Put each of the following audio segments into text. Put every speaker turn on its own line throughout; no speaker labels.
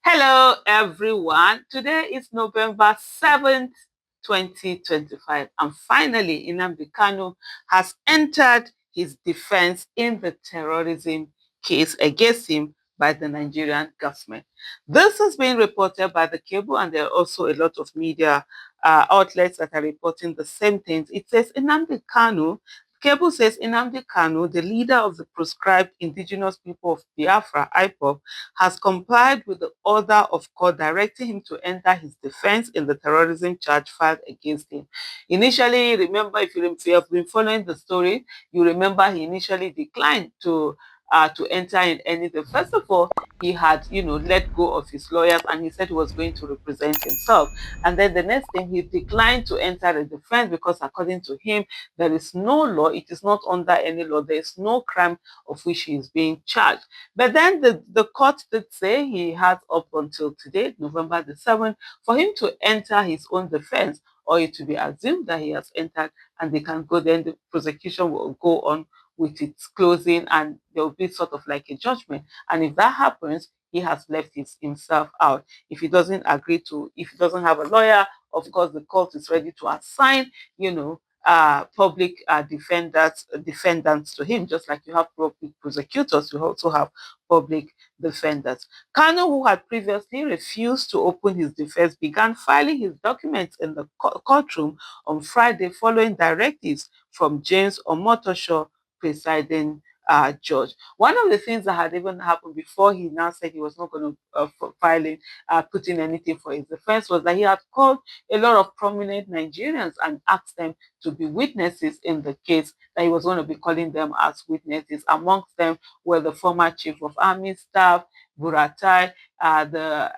Hello, everyone. Today is November 7th, 2025, and finally, Nnamdi Kanu has entered his defense in the terrorism case against him by the Nigerian government. This has been reported by the cable, and there are also a lot of media outlets that are reporting the same things. It says Nnamdi Kanu. Cable says Nnamdi Kanu, the leader of the proscribed indigenous people of Biafra, IPOB, has complied with the order of court directing him to enter his defense in the terrorism charge filed against him. Initially, remember, if you have been following the story, you remember he initially declined to enter in anything. First of all, he had, let go of his lawyers and he said he was going to represent himself. And then the next thing, he declined to enter the defense because, according to him, there is no law. It is not under any law. There is no crime of which he is being charged. But then the court did say he has up until today, November 7th, for him to enter his own defense, or it to be assumed that he has entered, and they can go, then the prosecution will go on with its closing, and there will be sort of like a judgment. And if that happens, he has left himself out. If he doesn't agree to, if he doesn't have a lawyer, of course, the court is ready to assign, public defendants to him, just like you have public prosecutors, you also have public defenders. Kanu, who had previously refused to open his defense, began filing his documents in the courtroom on Friday following directives from James Omotosho, presiding judge. One of the things that had even happened before he now said he was not going to put in anything for his defense was that he had called a lot of prominent Nigerians and asked them to be witnesses in the case, that he was going to be calling them as witnesses. Amongst them were the former Chief of Army Staff, Buratai, the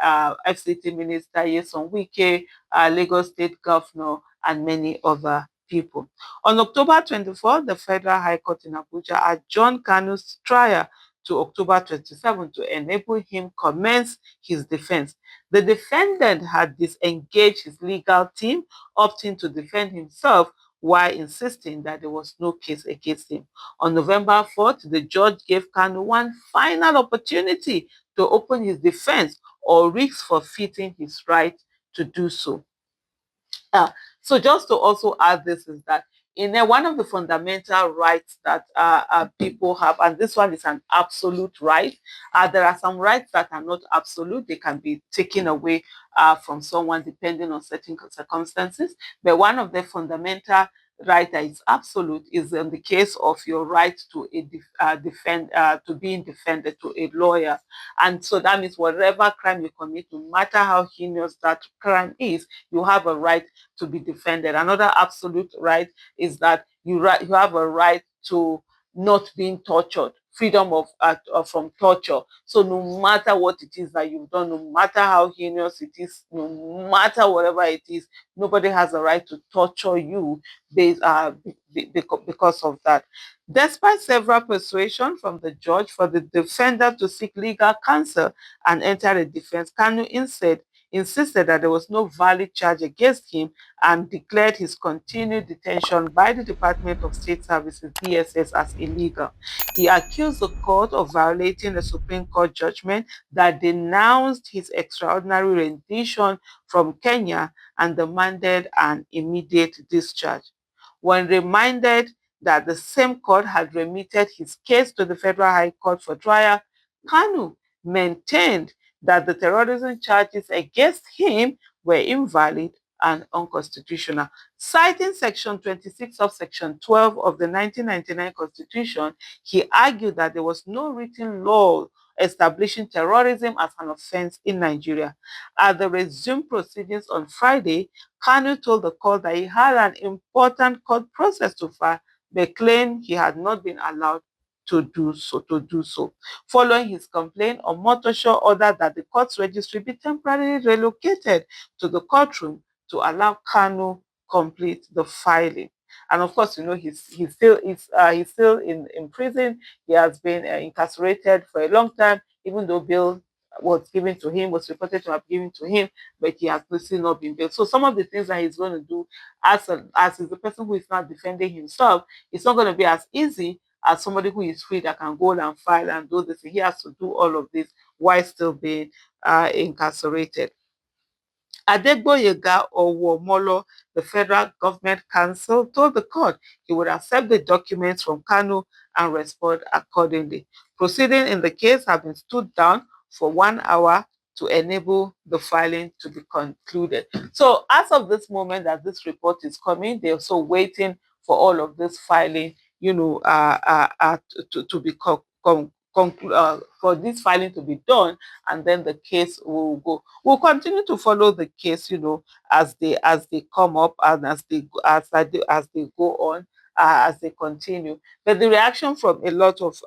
FCT Minister, Yeson Wike, Lagos State Governor, and many other people. On October 24th, the Federal High Court in Abuja adjourned Kanu's trial to October 27th to enable him commence his defense. The defendant had disengaged his legal team, opting to defend himself while insisting that there was no case against him. On November 4th, the judge gave Kanu one final opportunity to open his defense or risk forfeiting his right to do so. So just to also add this is that one of the fundamental rights that people have, and this one is an absolute right. There are some rights that are not absolute; they can be taken away from someone depending on certain circumstances. But one of the fundamental right that is absolute is in the case of your right to to being defended, to a lawyer. And so that means whatever crime you commit, no matter how heinous that crime is, you have a right to be defended. Another absolute right is that you have a right to not being tortured, freedom from torture. So no matter what it is that you've done, no matter how heinous it is, no matter whatever it is, nobody has a right to torture you because of that. Despite several persuasions from the judge for the defendant to seek legal counsel and enter a defense, Kanu insisted that there was no valid charge against him and declared his continued detention by the Department of State Services (DSS) as illegal. He accused the court of violating a Supreme Court judgment that denounced his extraordinary rendition from Kenya and demanded an immediate discharge. When reminded that the same court had remitted his case to the Federal High Court for trial, Kanu maintained that the terrorism charges against him were invalid and unconstitutional. Citing Section 26 of Section 12 of the 1999 Constitution, he argued that there was no written law establishing terrorism as an offense in Nigeria. At the resumed proceedings on Friday, Kanu told the court that he had an important court process to file, but claimed he had not been allowed to do so. Following his complaint, Omotosho ordered that the court's registry be temporarily relocated to the courtroom to allow Kanu complete the filing. And of course, he's still in prison. He has been incarcerated for a long time, even though bail was reported to have given to him, but he has still not been bailed. So some of the things that he's going to do as is the person who is not defending himself, it's not going to be as easy as somebody who is free that can go and file and do this. He has to do all of this while still being incarcerated. Adegboyega Owomolo, the federal government counsel, told the court he would accept the documents from Kanu and respond accordingly. Proceedings in the case have been stood down for 1 hour to enable the filing to be concluded. So as of this moment that this report is coming, they're also waiting for all of this filing, to be for this filing to be done, and then the case will go. We'll continue to follow the case, as they come up and as they go on, as they continue. But the reaction from a lot of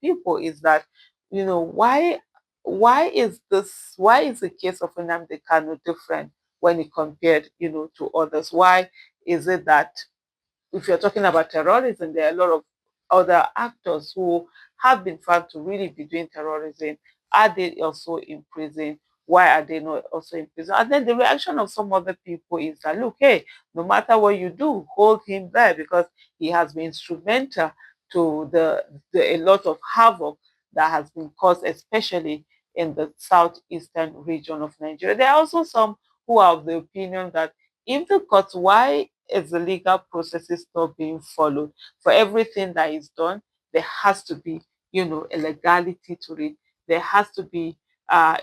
people is that, why is the case of Nnamdi Kanu different when it compared, to others? Why is it that if you're talking about terrorism, there are a lot of other actors who have been found to really be doing terrorism. Are they also in prison? Why are they not also in prison? And then the reaction of some other people is that, look, hey, no matter what you do, hold him there because he has been instrumental to a lot of havoc that has been caused, especially in the southeastern region of Nigeria. There are also some who are of the opinion that if the courts, why is the legal processes not being followed? For everything that is done, there has to be, a legality to it. There has to be a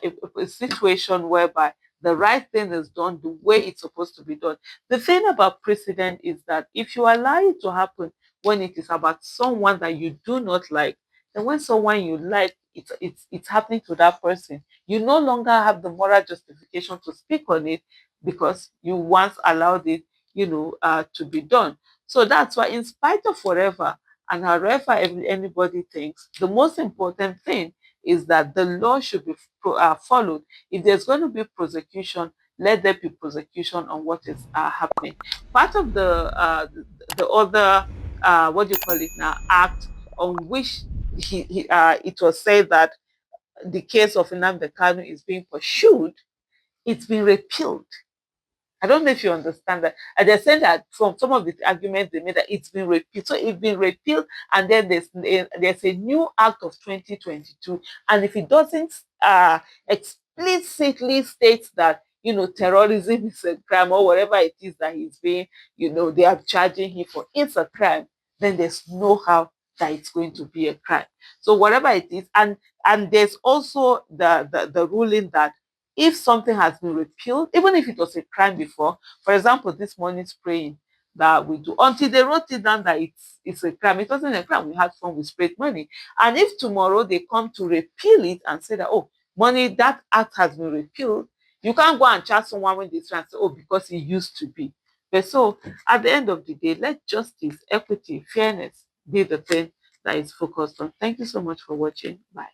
situation whereby the right thing is done the way it's supposed to be done. The thing about precedent is that if you allow it to happen when it is about someone that you do not like, then when someone you like, it's happening to that person, you no longer have the moral justification to speak on it because you once allowed it, to be done. So that's why, in spite of whatever and however anybody thinks, the most important thing is that the law should be followed. If there's going to be prosecution, let there be prosecution on what is happening. Part of the other, what do you call it now, act on which it was said that the case of Nnamdi Kanu is being pursued, it's been repealed. I don't know if you understand that. And they're saying that from some of the arguments they made that it's been repealed. So it's been repealed, and then there's a new act of 2022. And if it doesn't explicitly state that, terrorism is a crime or whatever it is that he's being, they are charging him for, it's a crime, then there's no how that it's going to be a crime. So whatever it is, and there's also the ruling that if something has been repealed, even if it was a crime before, for example, this money spraying that we do, until they wrote it down that it's a crime, it wasn't a crime. We had fun, we sprayed money. And if tomorrow they come to repeal it and say that, oh, money, that act has been repealed, you can't go and charge someone when they try and say, oh, because it used to be. But so at the end of the day, let justice, equity, fairness be the thing that is focused on. Thank you so much for watching. Bye.